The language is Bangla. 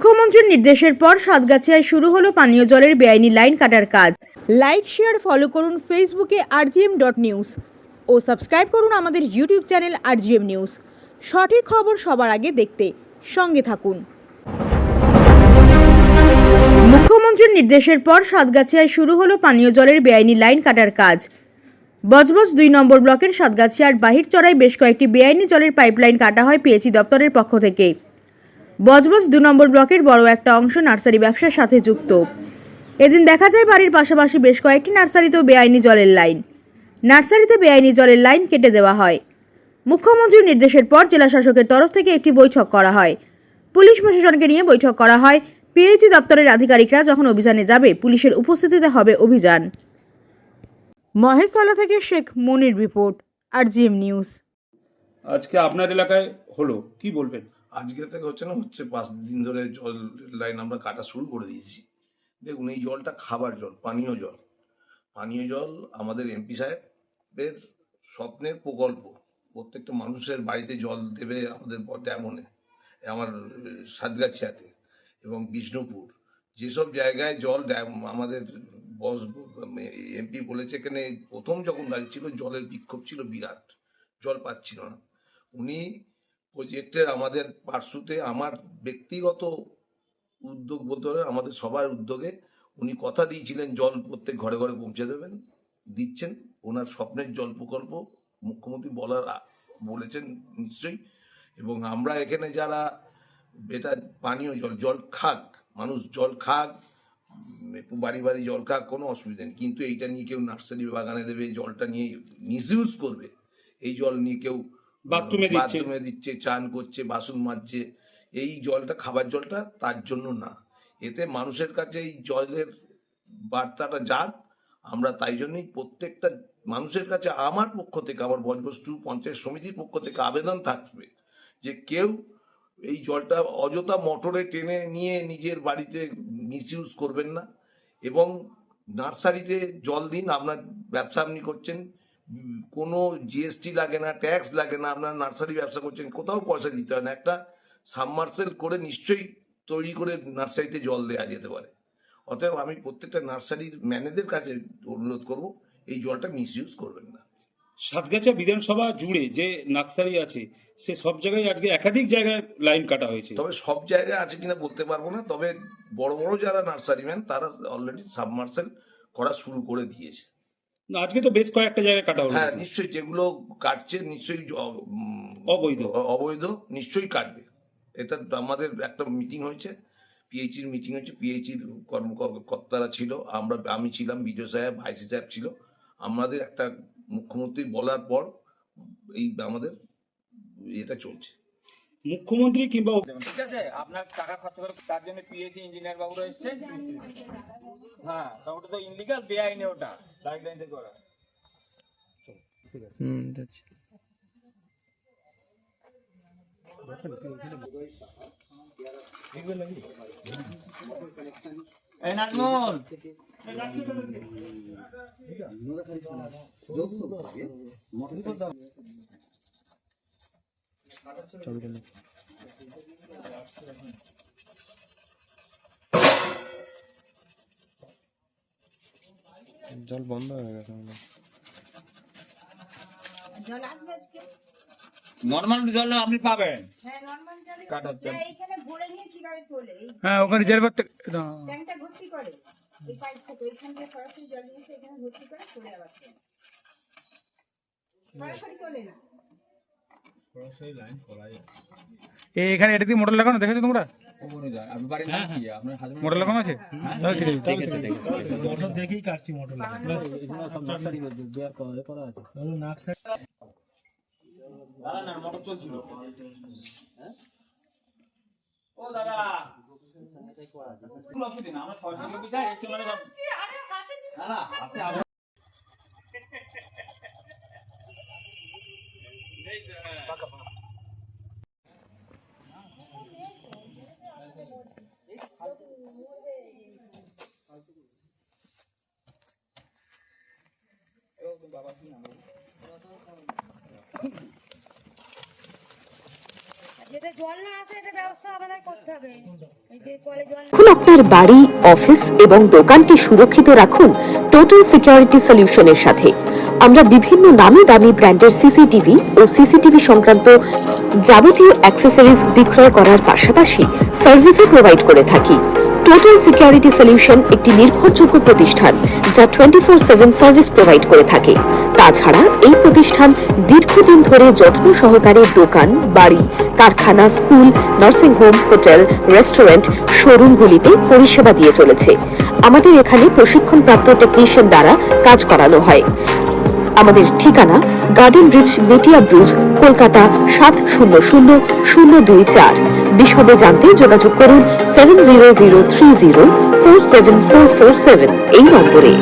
মুখ্যমন্ত্রীর নির্দেশের পর সাতগাছিয়ায় শুরু হলো পানীয় জলের বেআইনি লাইন কাটার কাজ। লাইক, শেয়ার, ফলো করুন ফেসবুকে rgm.news ও সাবস্ক্রাইব করুন আমাদের ইউটিউব চ্যানেল rgm নিউজ। সঠিক খবর সবার আগে দেখতে সঙ্গে থাকুন। মুখ্যমন্ত্রীর নির্দেশের পর সাতগাছিয়ায় শুরু হলো পানীয় জলের বেআইনি লাইন কাটার কাজ। বজবজ ২ নম্বর ব্লকের সাতগাছিয়ার বাহিরচড়ায় বেশ কয়েকটি বেআইনি জলের পাইপলাইন কাটা হয় পিএইচই দপ্তরের পক্ষ থেকে। বজবজ ২ নম্বর ব্লকের বড় একটা অংশ নার্সারি ব্যবসার সাথে যুক্ত। এদিন দেখা যায় বাড়ির পাশাপাশি বেশ কয়েকটি নার্সারিতেও বেআইনি জলের লাইন। নার্সারিতে বেআইনি জলের লাইন কেটে দেওয়া হয়। মুখ্যমন্ত্রীর নির্দেশের পর জেলা শাসকের তরফ থেকে একটি বৈঠক করা হয়। পুলিশ প্রশাসনকে নিয়ে বৈঠক করা হয়। পিএইচই দপ্তরের আধিকারিকরা যখন অভিযানে যাবে, পুলিশের উপস্থিতিতে হবে অভিযান। মহেশতলা থেকে শেখ মনির রিপোর্ট, rgm নিউজ। আজকে আপনার এলাকায় হলো, কি বলবেন? আজকে থেকে হচ্ছে 5 দিন ধরে জল লাইন আমরা কাটা শুরু করে দিয়েছি। দেখুন, এই জলটা খাবার জল, পানীয় জল। পানীয় জল আমাদের এমপি সাহেবের স্বপ্নের প্রকল্প। প্রত্যেকটা মানুষের বাড়িতে জল দেবে আমাদের ড্যামনে, আমার সাতগাছিয়াতে এবং বিষ্ণুপুর, যেসব জায়গায় জল ড্যাম আমাদের বস এমপি বলেছে, এখানে প্রথম যখন দাঁড়িয়েছিল জলের বিক্ষোভ ছিল বিরাট, জল পাচ্ছিল না। উনি প্রজেক্টের আমাদের পার্শ্বতে আমার ব্যক্তিগত উদ্যোগ বলতে পারে, আমাদের সবার উদ্যোগে উনি কথা দিয়েছিলেন জল প্রত্যেক ঘরে ঘরে পৌঁছে দেবেন, দিচ্ছেন। ওনার স্বপ্নের জল প্রকল্প মুখ্যমন্ত্রী বলেছেন নিশ্চয়ই। এবং আমরা এখানে যারা এটা পানীয় জল খাক, মানুষ জল খাক, বাড়ি বাড়ি জল খাক, কোনো অসুবিধা নেই। কিন্তু এইটা নিয়ে কেউ নার্সারি বাগানে দেবে, জলটা নিয়ে মিসইউজ করবে, এই জল নিয়ে কেউ বাথরুমে দিচ্ছে, চান করছে, বাসন মাজছে, এই জলটা খাবার জলটা তার জন্য না। এতে মানুষের কাছে এই জলের বার্তাটা যাক, আমরা তাই জন্যই প্রত্যেকটা মানুষের কাছে আমার পক্ষ থেকে, আমার বজবস্তু পঞ্চায়েত সমিতির পক্ষ থেকে আবেদন থাকবে যে কেউ এই জলটা অযথা মোটরে টেনে নিয়ে নিজের বাড়িতে মিসইউজ করবেন না। এবং নার্সারিতে জল দিন, আপনার ব্যবসা আপনি করছেন, কোনো জিএসটি লাগে না, ট্যাক্স লাগে না, আপনার নার্সারি ব্যবসা করছেন, কোথাও পয়সা দিতে হয় না। একটা সাবমার্সেল করে নিশ্চয়ই তৈরি করে নার্সারিতে জল দেওয়া যেতে পারে। অতএব আমি প্রত্যেকটা নার্সারির ম্যানেজের কাছে অনুরোধ করব, এই জলটা মিসইউজ করবেন না। সাতগাছিয়া বিধানসভা জুড়ে যে নার্সারি আছে, সে সব জায়গায় আজকে একাধিক জায়গায় লাইন কাটা হয়েছে। তবে সব জায়গায় আছে কিনা বলতে পারবো না, তবে বড় বড় যারা নার্সারি ম্যান তারা অলরেডি সাবমার্সেল করা শুরু করে দিয়েছে। আজকে তো বেশ কয়েকটা জায়গায় কাটা হলো। হ্যাঁ, নিশ্চয়ই যেগুলো কাটছে নিশ্চয়ই অবৈধ নিশ্চয়ই কাটবে। এটা আমাদের একটা মিটিং হয়েছে, পিএইচির মিটিং হয়েছে, পিএইচির কর্মকর্তারা ছিল, আমি ছিলাম, বিডিও সাহেব, আইসি সাহেব ছিল। আমাদের একটা মুখ্যমন্ত্রী বলার পর এই আমাদের এটা চলছে। মুখ্যমন্ত্রী কিংবা ঠিক আছে, আপনার টাকা খরচ করে তার জন্য পিএসসি ইঞ্জিনিয়ার বাবুরা এসছে। হ্যাঁ, ওটা তো ইনলিগাল, বেআইনি, ওটা লাইন থেকে করা। এই নাজমুল, জল বন্ধ হয়ে গেছে। নর্মাল জল আপনি পাবেন। হ্যাঁ, ওখানে জেল ভর্তি ট্যাঙ্কটা ভর্তি করে, এই পাইপ থেকে ওইখান থেকে সরাসরি জল নিয়ে এখানে ভর্তি করে চলে আবার সরাসরি চলে না। এখানে এটা কি মোটর লাগানো দেখেছো তোমরা? মোটর লাগানো আছে, দেখেই কাটছি মোটর লাগানো। মোটর চলছিল। ও দাদা, অসুবিধা না, আমরা সরকারি অফিসে এসছি, মানে না হাতে যেটা জল না আসে, এটা ব্যবস্থা আমাদের করতে হবে। এখন আপনার বাড়ি, অফিস এবং দোকানকে সুরক্ষিত রাখুন টোটাল সিকিউরিটি সলিউশনের সাথে। আমরা বিভিন্ন নামি দামি ব্র্যান্ডের সিসিটিভি ও সিসিটিভি সংক্রান্ত যাবতীয় অ্যাক্সেসরিজ বিক্রয় করার পাশাপাশি সার্ভিসও প্রোভাইড করে থাকি। টোটাল সিকিউরিটি সলিউশন একটি নির্ভরযোগ্য প্রতিষ্ঠান যা 24/7 সার্ভিস প্রোভাইড করে থাকে। তাছাড়া এই প্রতিষ্ঠান দীর্ঘদিন ধরে যত্ন সহকারে দোকান, বাড়ি, কারখানা, school, nursing home, hotel, restaurant, শোরুমগুলিতে পরিষেবা দিয়ে চলেছে। আমাদের এখানে প্রশিক্ষণপ্রাপ্ত টেকনিশিয়ান দ্বারা কাজ করানো হয়। আমাদের ঠিকানা গার্ডেন রিচ, মেটিয়া ব্রুজ, কলকাতা 700024। বিশদে জানতে যোগাযোগ করুন 7003047447 এই নম্বরে।